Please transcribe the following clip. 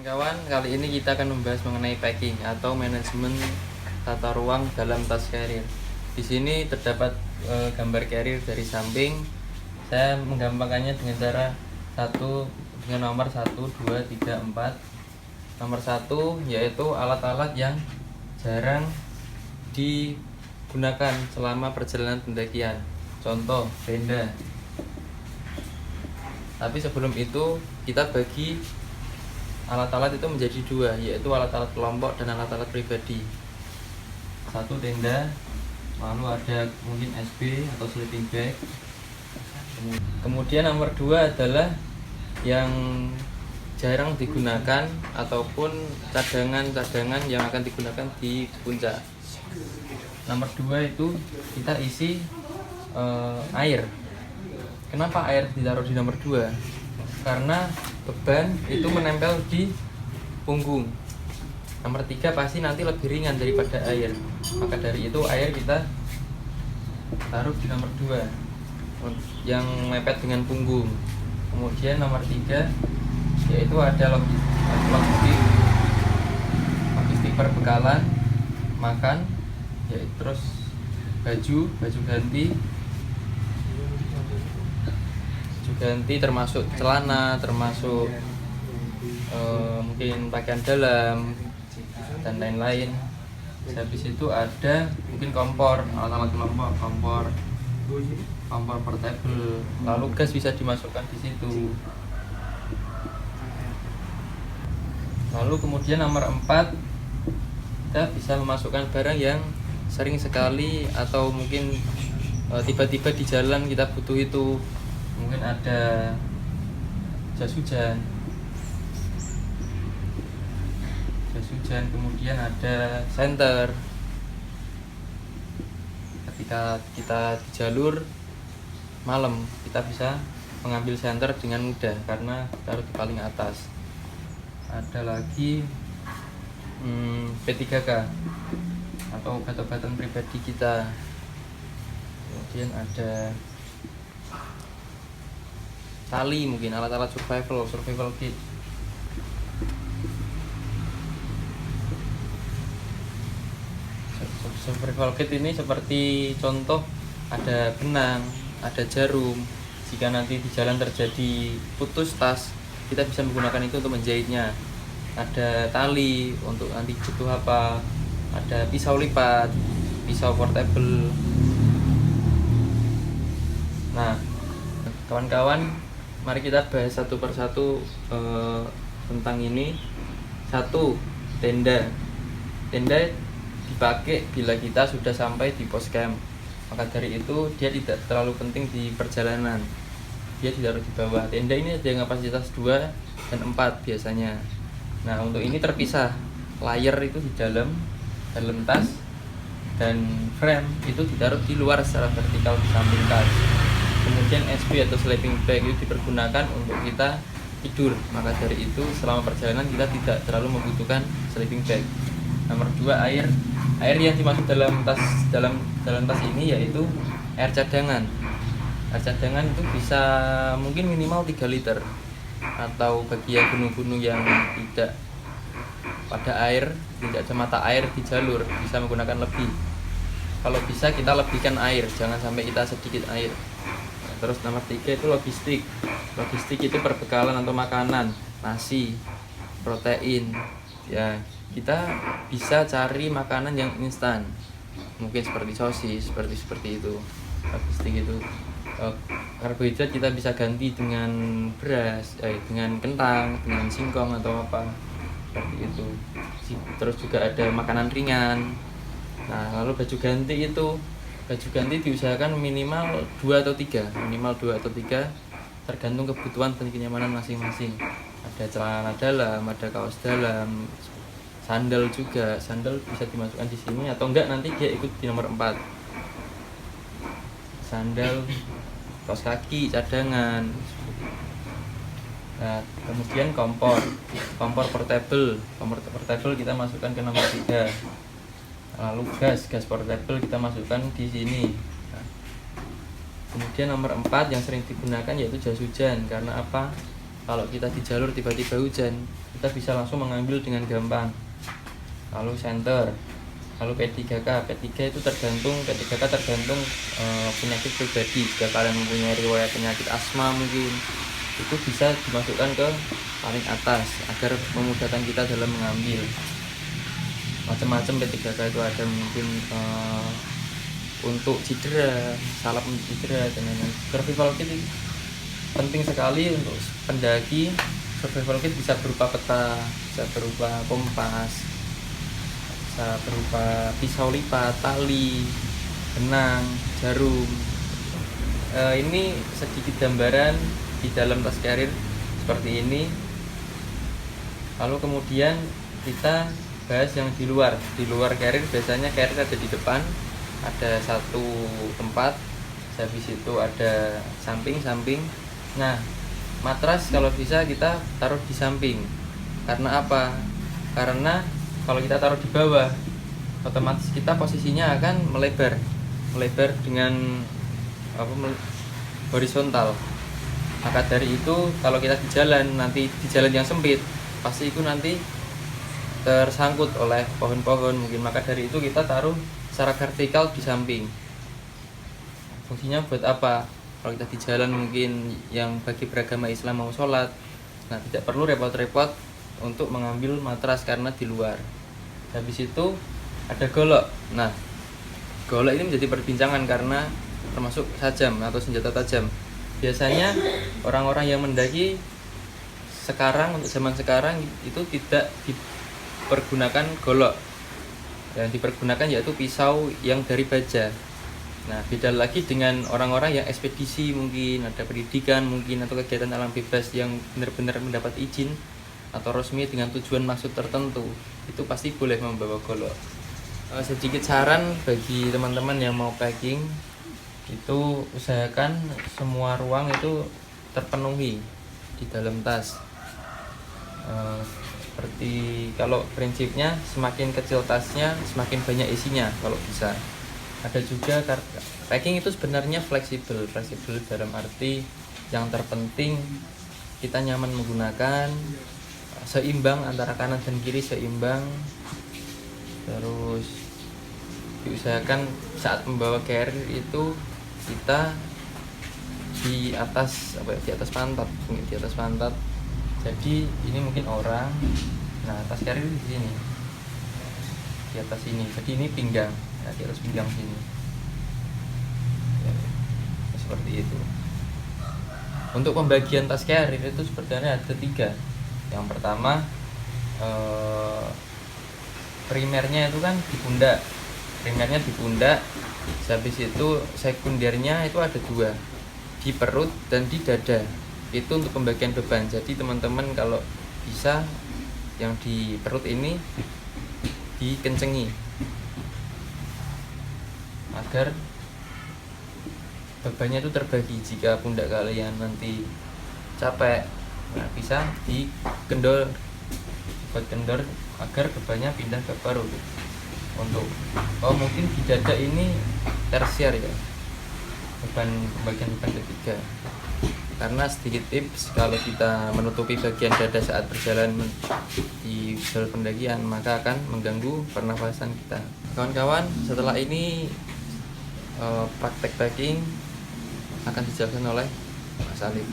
Kawan-kawan, kali ini kita akan membahas mengenai packing atau manajemen tata ruang dalam tas carrier. Di sini terdapat gambar carrier dari samping. Saya menggampangkannya dengan cara dengan nomor 1, 2, 3, 4. Nomor 1 yaitu alat-alat yang jarang digunakan selama perjalanan pendakian. Contoh, tenda. Tapi sebelum itu kita bagi alat-alat itu menjadi dua, yaitu alat-alat kelompok dan alat-alat pribadi. Satu, tenda, lalu ada mungkin SB atau sleeping bag. Kemudian nomor 2 adalah yang jarang digunakan ataupun cadangan-cadangan yang akan digunakan di puncak. Nomor 2 itu kita isi air. Kenapa air ditaruh di nomor 2? Karena beban itu menempel di punggung. Nomor 3 pasti nanti lebih ringan daripada air. Maka dari itu air kita taruh di nomor 2 yang mepet dengan punggung. Kemudian nomor 3 yaitu ada logistik perbekalan, makan, yaitu terus baju ganti termasuk celana, termasuk mungkin pakaian dalam dan lain-lain. Habis itu ada mungkin kompor, alat-alat kelompok, kompor portable, lalu gas bisa dimasukkan di situ. Lalu kemudian nomor 4 kita bisa memasukkan barang yang sering sekali atau mungkin tiba-tiba di jalan kita butuh itu. Mungkin ada jas hujan, kemudian ada senter. Ketika kita di jalur malam, kita bisa mengambil senter dengan mudah karena taruh di paling atas. Ada lagi P3K atau obat-obatan pribadi kita. Kemudian ada tali, mungkin alat-alat survival kit. Survival kit ini seperti contoh ada benang, ada jarum. Jika nanti di jalan terjadi putus tas, kita bisa menggunakan itu untuk menjahitnya. Ada tali untuk nanti butuh apa, ada pisau lipat, pisau portable. Nah, kawan-kawan, mari kita bahas satu persatu tentang ini. Satu, tenda. Tenda dipakai bila kita sudah sampai di pos camp. Maka dari itu dia tidak terlalu penting di perjalanan. Dia ditaruh di bawah. Tenda ini ada yang kapasitas 2 dan 4 biasanya. Nah, untuk ini terpisah. Layar itu di dalam tas, dan frame itu ditaruh di luar secara vertikal di samping tas. Kemudian SB atau sleeping bag itu dipergunakan untuk kita tidur. Maka dari itu selama perjalanan kita tidak terlalu membutuhkan sleeping bag. Nomor 2, air yang dimaksud dalam tas ini yaitu air cadangan. Air cadangan itu bisa mungkin minimal 3 liter, atau bagi yang gunung-gunung yang tidak ada mata air di jalur, bisa menggunakan lebih. Kalau bisa kita lebihkan air, jangan sampai kita sedikit air. Terus nomor 3 itu logistik. Logistik itu perbekalan atau makanan, nasi, protein. Ya, kita bisa cari makanan yang instan. Mungkin seperti sosis, seperti itu. Logistik itu karbohidrat kita bisa ganti dengan beras, dengan kentang, dengan singkong atau apa. Seperti itu. Terus juga ada makanan ringan. Nah, lalu baju ganti diusahakan minimal 2 atau 3, tergantung kebutuhan dan kenyamanan masing-masing. Ada celana dalam, ada kaos dalam, sandal bisa dimasukkan di sini, atau enggak nanti dia ikut di nomor 4. Sandal, kaos kaki, cadangan. Nah, kemudian kompor portable kita masukkan ke nomor 3. Lalu gas portable kita masukkan di sini. Nah, kemudian nomor 4 yang sering digunakan yaitu jas hujan. Karena apa? kalau kita di jalur tiba-tiba hujan, kita bisa langsung mengambil dengan gampang. Lalu center, lalu P3K itu tergantung penyakit pribadi. Jika kalian mempunyai riwayat penyakit asma mungkin, itu bisa dimasukkan ke paling atas agar memudahkan kita dalam mengambil. Macam-macam P3K itu ada, mungkin untuk cedera, salap untuk cedera dan lain-lain. Survival kit penting sekali untuk pendaki. Survival kit bisa berupa peta, bisa berupa kompas, bisa berupa pisau lipat, tali, benang, jarum. Ini sedikit gambaran di dalam tas carrier seperti ini. Lalu kemudian kita bahas yang di luar. Di luar carrier biasanya carrier ada di depan, ada satu tempat, habis itu ada samping. Nah, matras kalau bisa kita taruh di samping. Karena apa? Karena kalau kita taruh di bawah, otomatis kita posisinya akan melebar dengan horizontal. Maka dari itu kalau kita di jalan yang sempit, pasti itu nanti tersangkut oleh pohon-pohon mungkin. Maka dari itu kita taruh secara vertikal di samping. Fungsinya buat apa? Kalau kita di jalan mungkin yang bagi beragama Islam mau sholat, nah tidak perlu repot-repot untuk mengambil matras karena di luar. Habis itu ada golok. Nah, golok ini menjadi perbincangan karena termasuk sajam atau senjata tajam. Biasanya orang-orang yang mendaki sekarang, untuk zaman sekarang itu tidak dipergunakan golok. Yang dipergunakan yaitu pisau yang dari baja. Nah, beda lagi dengan orang-orang yang ekspedisi mungkin, ada pendidikan mungkin, atau kegiatan alam bebas yang benar-benar mendapat izin atau resmi dengan tujuan maksud tertentu, itu pasti boleh membawa golok. Sedikit saran bagi teman-teman yang mau packing, itu usahakan semua ruang itu terpenuhi di dalam tas. Seperti kalau prinsipnya semakin kecil tasnya semakin banyak isinya kalau bisa. Ada juga packing itu sebenarnya fleksibel dalam arti yang terpenting kita nyaman menggunakan, seimbang antara kanan dan kiri, seimbang. Terus diusahakan saat membawa carrier itu kita di atas pantat. Jadi ini mungkin orang, nah tas carrier di sini, di atas ini. Jadi ini pinggang, ya, di atas pinggang sini, ya, seperti itu. Untuk pembagian tas carrier itu sebenarnya ada 3. Yang pertama, primernya itu kan di pundak, habis itu sekundernya itu ada 2, di perut dan di dada. Itu untuk pembagian beban. Jadi teman-teman kalau bisa yang di perut ini dikencengi agar bebannya itu terbagi. Jika pundak kalian nanti capek, nah bisa dikendor agar bebannya pindah ke perut. Untuk mungkin di dada ini tersier ya, pembagian beban ketiga. Karena sedikit tips, kalau kita menutupi bagian dada saat berjalan di jalur pendakian, maka akan mengganggu pernafasan kita. Kawan-kawan, setelah ini praktek packing akan dijelaskan oleh Mas Alif.